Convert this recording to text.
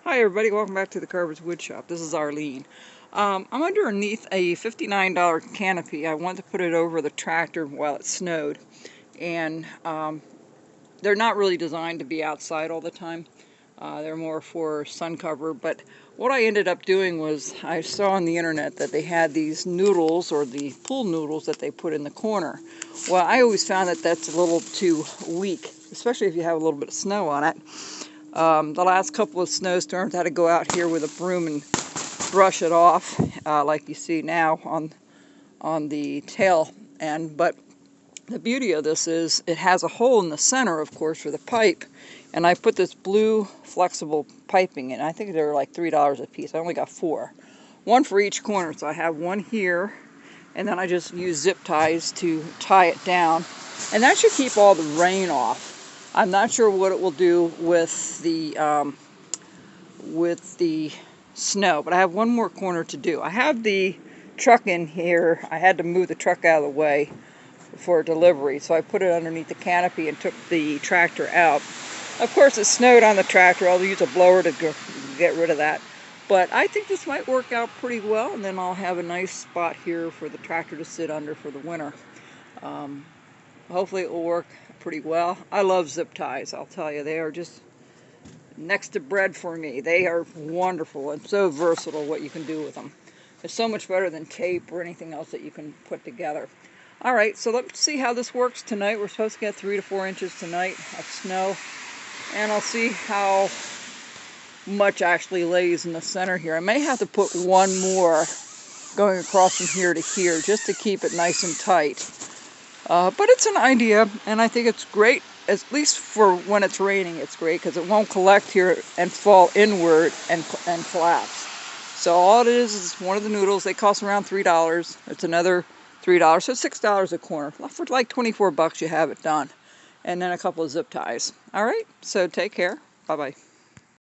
Hi everybody, welcome back to the Carver's Wood Shop. This is Arlene. I'm underneath a $59 canopy. I want to put it over the tractor while it snowed. And they're not really designed to be outside all the time. They're more for sun cover. But what I ended up doing was I saw on the internet that they had these noodles, or the pool noodles that they put in the corner. Well, I always found that that's a little too weak, especially if you have a little bit of snow on it. The last couple of snowstorms, I had to go out here with a broom and brush it off, like you see now on the tail end. But the beauty of this is it has a hole in the center, of course, for the pipe. And I put this blue flexible piping in. I think they're like $3 a piece. I only got 4. One for each corner. So I have one here, and then I just use zip ties to tie it down. And that should keep all the rain off. I'm not sure what it will do with the snow, but I have one more corner to do. I have the truck in here. I had to move the truck out of the way for delivery, so I put it underneath the canopy and took the tractor out. Of course, it snowed on the tractor. I'll use a blower to get rid of that. But I think this might work out pretty well, and then I'll have a nice spot here for the tractor to sit under for the winter. Hopefully it will work pretty well. I love zip ties, I'll tell you. They are just next to bread for me. They are wonderful and so versatile what you can do with them. It's so much better than tape or anything else that you can put together. Alright, so let's see how this works tonight. We're supposed to get 3 to 4 inches tonight of snow. And I'll see how much actually lays in the center here. I may have to put one more going across from here to here just to keep it nice and tight. But it's an idea, and I think it's great, at least for when it's raining. It's great because it won't collect here and fall inward and collapse. So all it is one of the noodles. They cost around $3. It's another $3, so $6 a corner. For like 24 bucks, you have it done. And then a couple of zip ties. All right, so take care. Bye-bye.